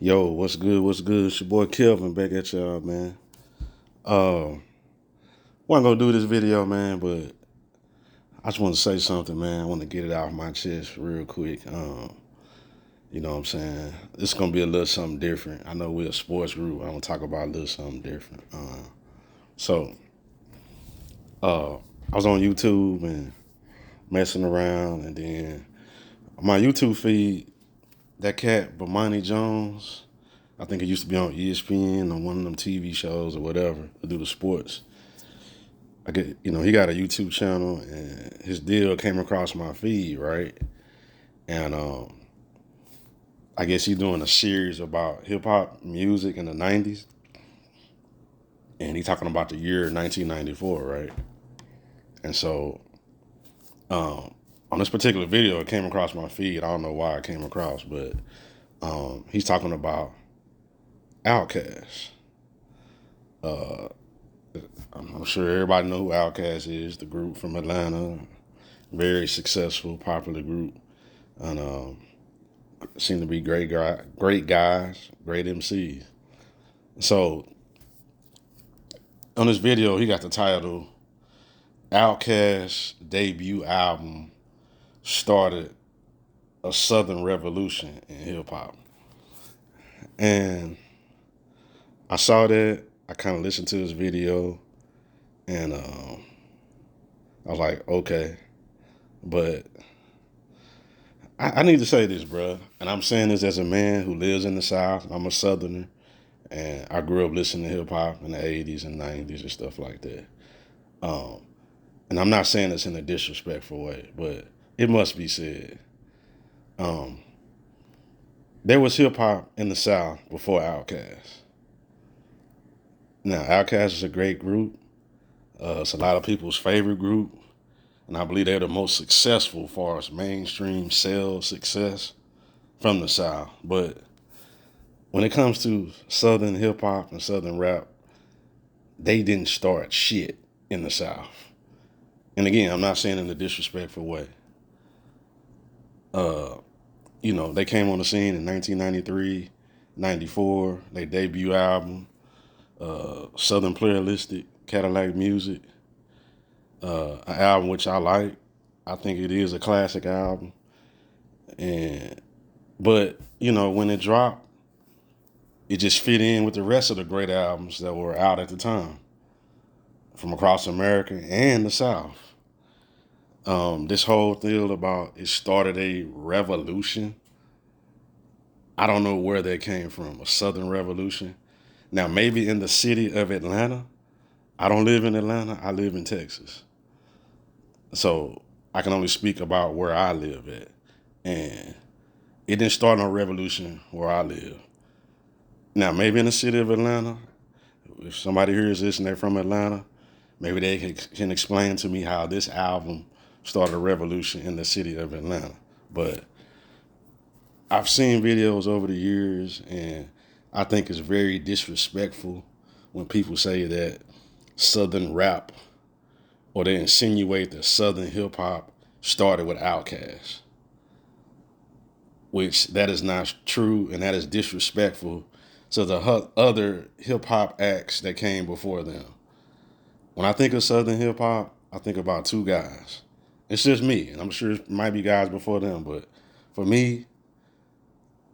Yo, what's good? What's good? It's your boy Kelvin back at y'all, man. Uh, wasn't gonna do this video, man, but I just want to say something, man. I want to get it off my chest real quick. You know what I'm saying? It's gonna be a little something different. I know we're a sports group. I want to talk about a little something different. So, I was on YouTube and messing around, and then my YouTube feed, that cat Bomani Jones. I think it used to be on ESPN on one of them TV shows or whatever to do the sports. He got a YouTube channel, and his deal came across my feed, right? And I guess he's doing a series about hip hop music in the '90s, and he's talking about the year 1994, right? And so, on this particular video, it came across my feed. I don't know why it came across, but he's talking about Outkast. Uh, I'm sure everybody know who Outkast is, the group from Atlanta, very successful, popular group, and seem to be great guys, great MCs. So on this video, he got the title "Outkast's debut album started a Southern revolution in hip hop," and I saw that. I kind of listened to this video, and I was like, okay, but I need to say this, bro, and I'm saying this as a man who lives in the South. I'm a Southerner, and I grew up listening to hip hop in the '80s and '90s and stuff like that. Um, and I'm not saying this in a disrespectful way, but it must be said. Um, there was hip hop in the South before Outkast. Now, Outkast is a great group. It's a lot of people's favorite group, and I believe they're the most successful as far as mainstream sales success from the South. But when it comes to Southern hip hop and Southern rap, they didn't start shit in the South. And again, I'm not saying in a disrespectful way. Uh, they came on the scene in 1993, 94, their debut album, Southern Playalistic, Cadillac Music, an album which I like. I think it is a classic album. But when it dropped, it just fit in with the rest of the great albums that were out at the time from across America and the South. This whole deal about it started a revolution. I don't know where that came from, a Southern revolution. Now, maybe in the city of Atlanta. I don't live in Atlanta. I live in Texas. So I can only speak about where I live at. And it didn't start no revolution where I live. Now, maybe in the city of Atlanta, if somebody hears this and they're from Atlanta, maybe they can explain to me how this album started a revolution in the city of Atlanta. But I've seen videos over the years, and I think it's very disrespectful when people say that Southern rap, or they insinuate that Southern hip hop started with Outkast, which that is not true, and that is disrespectful to the other hip hop acts that came before them. When I think of Southern hip hop, I think about two guys. It's just me, and I'm sure it might be guys before them, but for me,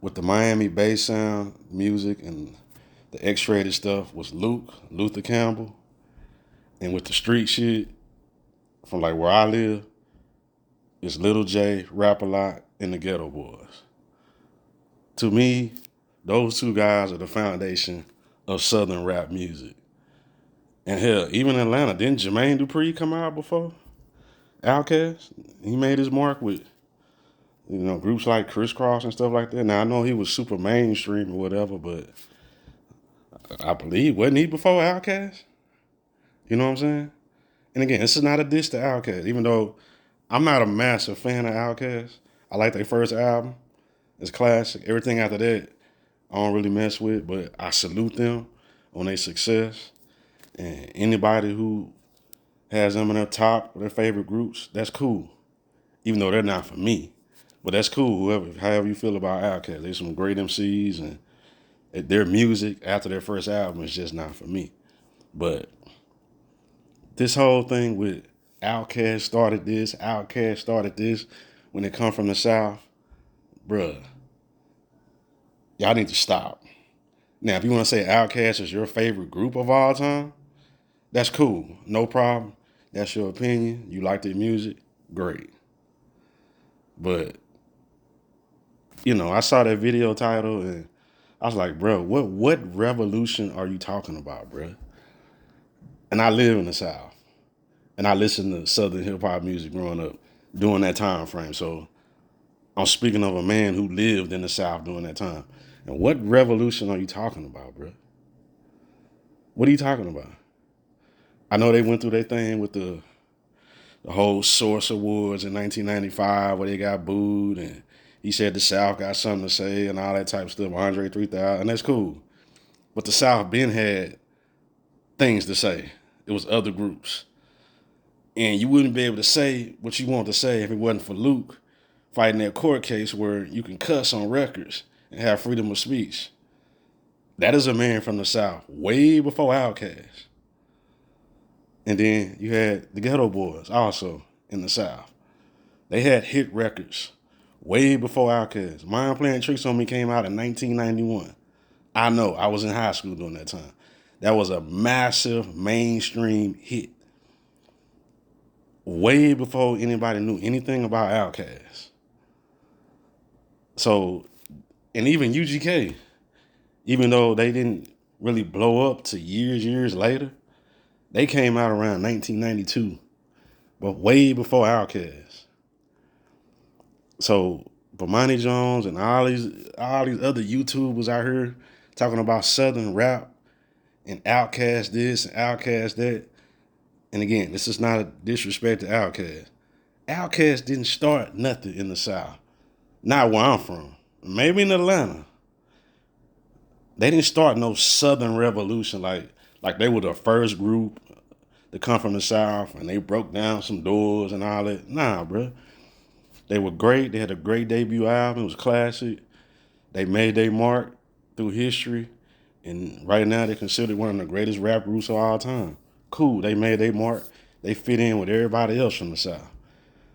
with the Miami bass sound music and the X-rated stuff, was Luther Campbell, and with the street shit from like where I live, it's Little J, Rap a Lot, and the Ghetto Boys. To me, those two guys are the foundation of Southern rap music. And hell, even in Atlanta, didn't Jermaine Dupri come out before Outkast? He made his mark with groups like Criss Cross and stuff like that. Now I know he was super mainstream or whatever, but I believe wasn't he before Outkast? You know what I'm saying? And again, this is not a diss to Outkast, even though I'm not a massive fan of Outkast. I like their first album. It's classic. Everything after that, I don't really mess with, but I salute them on their success. And anybody who has them in their top, their favorite groups, that's cool. Even though they're not for me. But that's cool, however you feel about Outkast. There's some great MCs, and Their music after their first album is just not for me. But this whole thing with Outkast started this, when they come from the South, bruh, y'all need to stop. Now, if you want to say Outkast is your favorite group of all time, that's cool. No problem. That's your opinion. You like their music, great. But, I saw that video title and I was like, bro, what revolution are you talking about, bro? And I live in the South. And I listened to Southern hip hop music growing up during that time frame. So I'm speaking of a man who lived in the South during that time. And what revolution are you talking about, bro? What are you talking about? I know they went through their thing with the whole Source Awards in 1995 where they got booed and he said the South got something to say and all that type of stuff, Andre 3000, and that's cool. But the South been had things to say. It was other groups. And you wouldn't be able to say what you want to say if it wasn't for Luke fighting that court case where you can cuss on records and have freedom of speech. That is a man from the South, way before Outkast. And then you had the Ghetto Boys also in the South. They had hit records way before Outkast. Mind Playing Tricks on Me came out in 1991. I know, I was in high school during that time. That was a massive mainstream hit. Way before anybody knew anything about Outkast. So, and even UGK, even though they didn't really blow up to years later, they came out around 1992, but way before Outkast. So Bomani Jones and all these other YouTubers out here talking about Southern rap and Outkast this and Outkast that. And again, this is not a disrespect to Outkast. Outkast didn't start nothing in the South. Not where I'm from. Maybe in Atlanta. They didn't start no Southern revolution like they were the first group to come from the South and they broke down some doors and all that. Nah, bro. They were great. They had a great debut album. It was classic. They made their mark through history. And right now they're considered one of the greatest rap groups of all time. Cool. They made their mark. They fit in with everybody else from the South.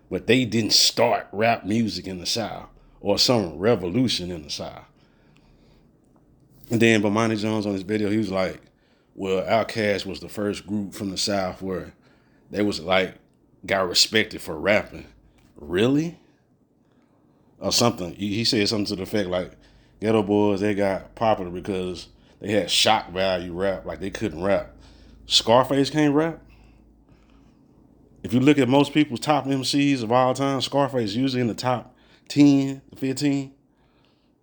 But they didn't start rap music in the South or some revolution in the South. And then Bomani Jones on his video, he was like, well, Outkast was the first group from the South where they was like, got respected for rapping. Really? Or something. He said something to the effect like, Ghetto Boys, they got popular because they had shock value rap, like they couldn't rap. Scarface can't rap? If you look at most people's top MCs of all time, Scarface usually in the top 10, 15.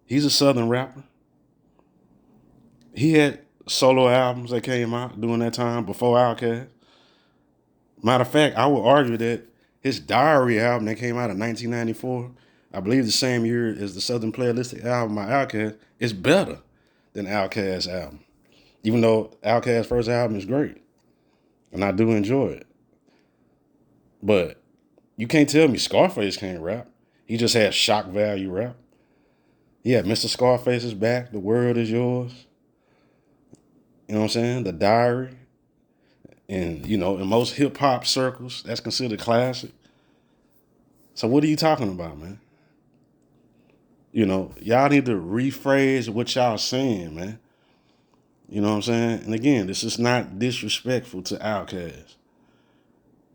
He's a Southern rapper. He had solo albums that came out during that time before Outkast. Matter of fact, I would argue that his Diary album that came out in 1994, I believe the same year as the Southern Playalistic album by Outkast, is better than Outkast's album. Even though Outkast's first album is great. And I do enjoy it. But you can't tell me Scarface can't rap. He just had shock value rap. Yeah, Mr. Scarface is back. The World Is Yours. You know what I'm saying? The Diary. And, in most hip hop circles, that's considered classic. So what are you talking about, man? Y'all need to rephrase what y'all saying, man. You know what I'm saying? And again, this is not disrespectful to Outkast.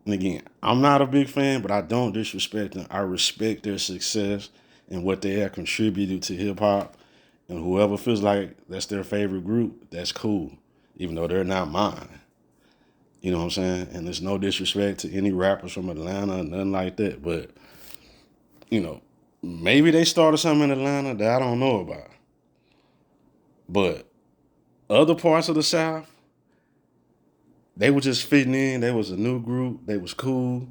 And again, I'm not a big fan, but I don't disrespect them. I respect their success and what they have contributed to hip hop. And whoever feels like that's their favorite group, that's cool, even though they're not mine. You know what I'm saying? And there's no disrespect to any rappers from Atlanta, nothing like that. But, maybe they started something in Atlanta that I don't know about. But other parts of the South, they were just fitting in. They was a new group. They was cool.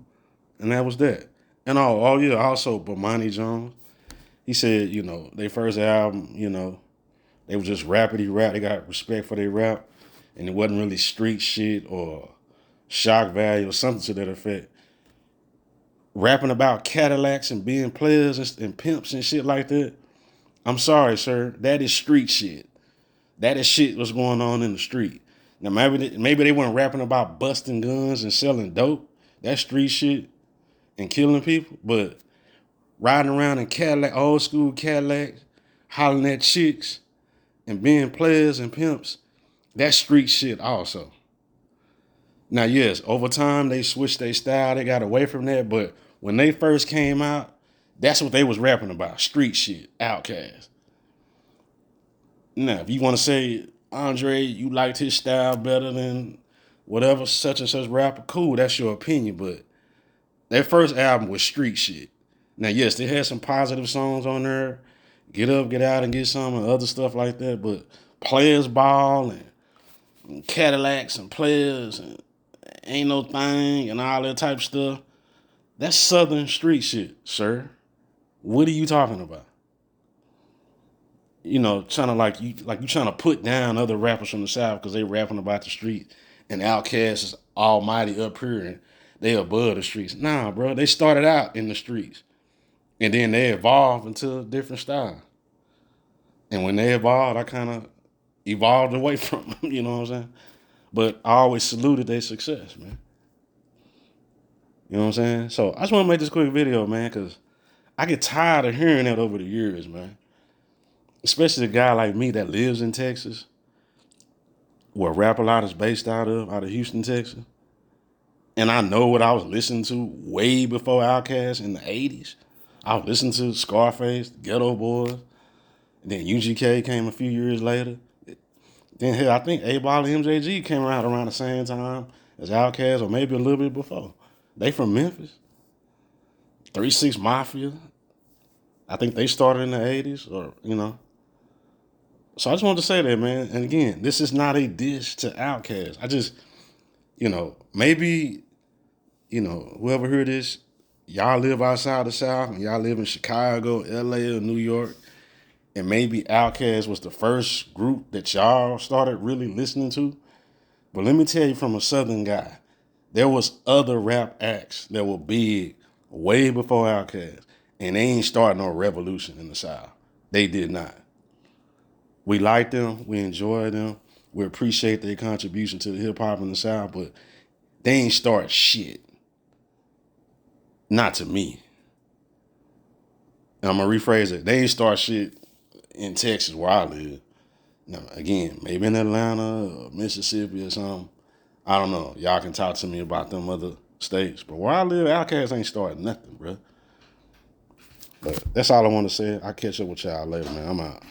And that was that. And also Bomani Jones. He said, their first album, they were just rappity rap. They got respect for their rap. And it wasn't really street shit or shock value or something to that effect. Rapping about Cadillacs and being players and pimps and shit like that. I'm sorry, sir. That is street shit. That is shit was going on in the street. Now maybe they weren't rapping about busting guns and selling dope. That's street shit and killing people. But riding around in Cadillac, old school Cadillacs, hollering at chicks and being players and pimps, that's street shit also. Now, yes, over time they switched their style, they got away from that, but when they first came out, that's what they was rapping about, street shit, Outkast. Now, if you want to say, Andre, you liked his style better than whatever such and such rapper, cool, that's your opinion, but their first album was street shit. Now, yes, they had some positive songs on there, Get Up, Get Out, and Get Some, and other stuff like that, but Players Ball and Cadillacs and Players and Ain't No Thing and all that type of stuff, that's Southern street shit, sir. What are you talking about? You know, trying to you trying to put down other rappers from the South because they rapping about the street, and Outkast is almighty up here and they above the streets. Nah, bro, they started out in the streets and then they evolved into a different style. And when they evolved, I kind of evolved away from them. You know what I'm saying? But I always saluted their success, man. You know what I'm saying? So I just want to make this quick video, man, because I get tired of hearing that over the years, man. Especially a guy like me that lives in Texas, where Rap A Lot is based out of Houston, Texas. And I know what I was listening to way before Outkast in the 80s. I was listening to Scarface, Ghetto Boys, and then UGK came a few years later. Then hell, I think A-Ball and MJG came around the same time as Outkast, or maybe a little bit before. They from Memphis. 3-6 Mafia. I think they started in the 80s, or, you know. So I just wanted to say that, man. And again, this is not a diss to Outkast. I just, maybe, whoever heard this, y'all live outside the South and y'all live in Chicago, LA, or New York, and maybe Outkast was the first group that y'all started really listening to. But let me tell you from a Southern guy, there was other rap acts that were big way before Outkast, and they ain't starting no revolution in the South. They did not. We like them, we enjoy them, we appreciate their contribution to the hip hop in the South, but they ain't start shit. Not to me. And I'm gonna rephrase it. They ain't start shit in Texas where I live. Now, again, maybe in Atlanta or Mississippi or something. I don't know. Y'all can talk to me about them other states. But where I live, Outkast ain't starting nothing, bro. But that's all I want to say. I'll catch up with y'all later, man. I'm out.